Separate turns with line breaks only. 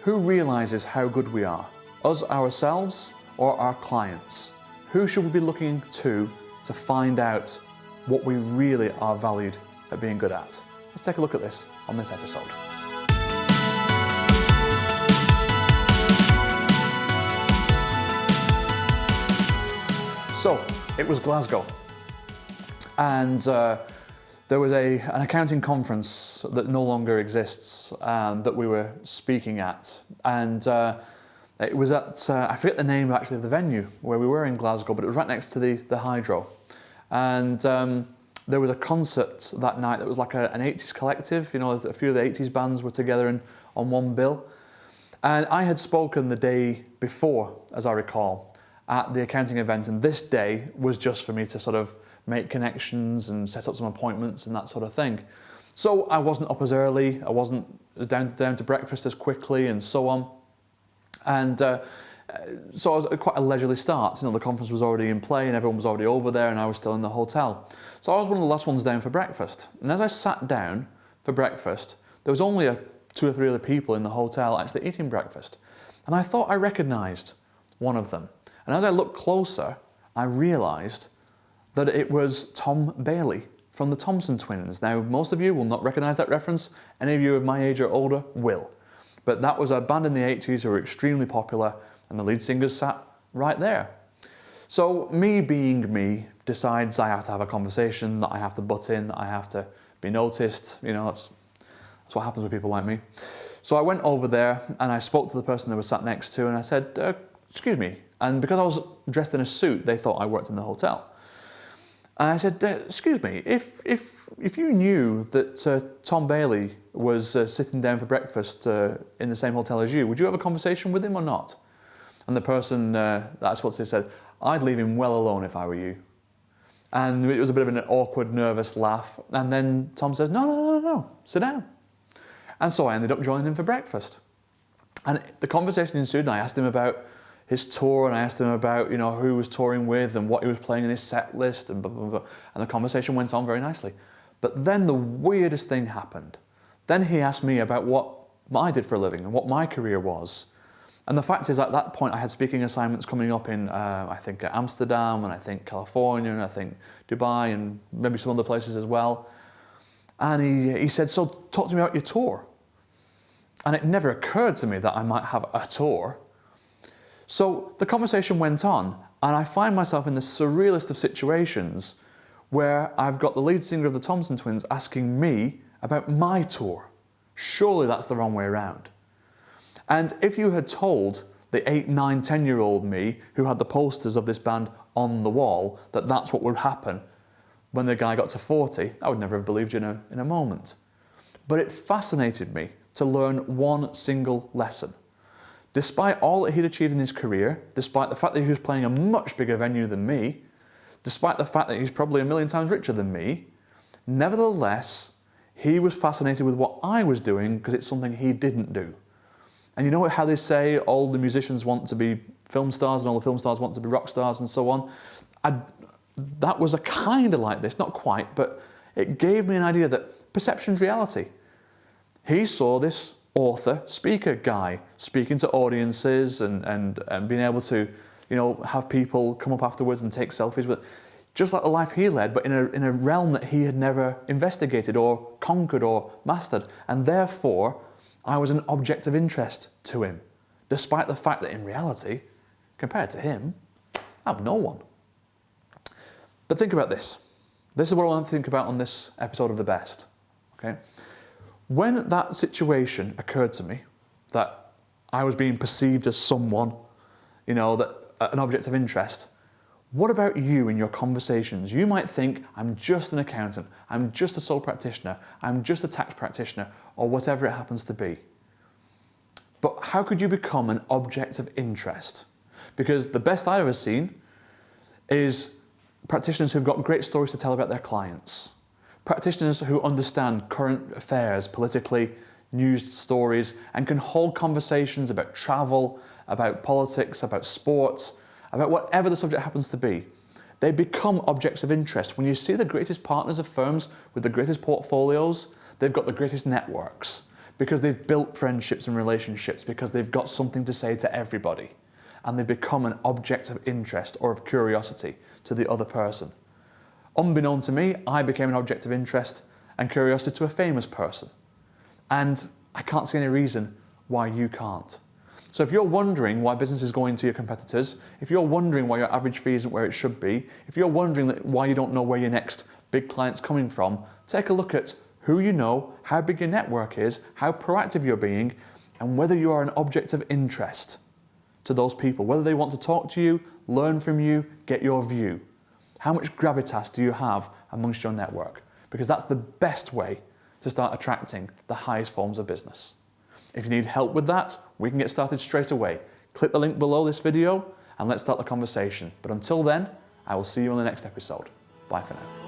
Who realizes how good we are? Us ourselves or our clients? Who should we be looking to find out what we really are valued at being good at? Let's take a look at this on this episode. So, it was Glasgow, and there was an accounting conference that no longer exists that we were speaking at, and it was at, I forget the name actually of the venue where we were in Glasgow, but it was right next to the Hydro, and there was a concert that night that was like an 80s collective, you know, a few of the 80s bands were together on one bill, and I had spoken the day before, as I recall, at the accounting event, and this day was just for me to sort of make connections and set up some appointments and that sort of thing. So I wasn't up as early, I wasn't down to breakfast as quickly and so on. And so I was at quite a leisurely start. You know, the conference was already in play and everyone was already over there and I was still in the hotel. So I was one of the last ones down for breakfast. And as I sat down for breakfast, there was only 2 or 3 other people in the hotel actually eating breakfast. And I thought I recognised one of them. And as I looked closer, I realised that it was Tom Bailey from the Thompson twins. Now, most of you will not recognise that reference. Any of you of my age or older will. But that was a band in the 80s who were extremely popular, and the lead singers sat right there. So me being me decides I have to have a conversation, that I have to butt in, that I have to be noticed. You know, that's what happens with people like me. So I went over there and I spoke to the person that was sat next to, and I said, excuse me. And because I was dressed in a suit, they thought I worked in the hotel. And I said, excuse me, if you knew that Tom Bailey was sitting down for breakfast in the same hotel as you, would you have a conversation with him or not? And the person, that's what they said, I'd leave him well alone if I were you. And it was a bit of an awkward, nervous laugh. And then Tom says, no, sit down. And so I ended up joining him for breakfast. And the conversation ensued, and I asked him about his tour, and I asked him about, you know, who he was touring with and what he was playing in his set list and blah, blah, blah. And the conversation went on very nicely. But then the weirdest thing happened. Then he asked me about what I did for a living and what my career was. And the fact is, at that point, I had speaking assignments coming up in, I think, Amsterdam, and I think California, and I think Dubai, and maybe some other places as well. And he said, so talk to me about your tour. And it never occurred to me that I might have a tour. So the conversation went on, and I find myself in the surrealest of situations where I've got the lead singer of the Thompson twins asking me about my tour. Surely that's the wrong way around. And if you had told the 8, 9, 10-year-old me who had the posters of this band on the wall that that's what would happen when the guy got to 40, I would never have believed you in a moment. But it fascinated me to learn one single lesson. Despite all that he'd achieved in his career, despite the fact that he was playing a much bigger venue than me, despite the fact that he's probably 1,000,000 times richer than me, nevertheless, he was fascinated with what I was doing because it's something he didn't do. And you know how they say all the musicians want to be film stars and all the film stars want to be rock stars and so on? That was a kind of like this, not quite, but it gave me an idea that perception's reality. He saw this author, speaker guy speaking to audiences and being able to, you know, have people come up afterwards and take selfies with, just like the life he led, but in a realm that he had never investigated or conquered or mastered. And therefore, I was an object of interest to him, despite the fact that in reality, compared to him, I'm no one. But think about this. This is what I want to think about on this episode of The Best. Okay? When that situation occurred to me, that I was being perceived as someone, you know, that an object of interest, what about you in your conversations? You might think, I'm just an accountant, I'm just a sole practitioner, I'm just a tax practitioner, or whatever it happens to be. But how could you become an object of interest? Because the best I've ever seen is practitioners who've got great stories to tell about their clients. Practitioners who understand current affairs, politically, news stories, and can hold conversations about travel, about politics, about sports, about whatever the subject happens to be. They become objects of interest. When you see the greatest partners of firms with the greatest portfolios, they've got the greatest networks. because they've built friendships and relationships, because they've got something to say to everybody, and they become an object of interest or of curiosity to the other person. Unbeknown to me, I became an object of interest and curiosity to a famous person. And I can't see any reason why you can't. So if you're wondering why business is going to your competitors, if you're wondering why your average fee isn't where it should be, if you're wondering why you don't know where your next big client's coming from, take a look at who you know, how big your network is, how proactive you're being, and whether you are an object of interest to those people, whether they want to talk to you, learn from you, get your view. How much gravitas do you have amongst your network? Because that's the best way to start attracting the highest forms of business. If you need help with that, we can get started straight away. Click the link below this video and let's start the conversation. But until then, I will see you on the next episode. Bye for now.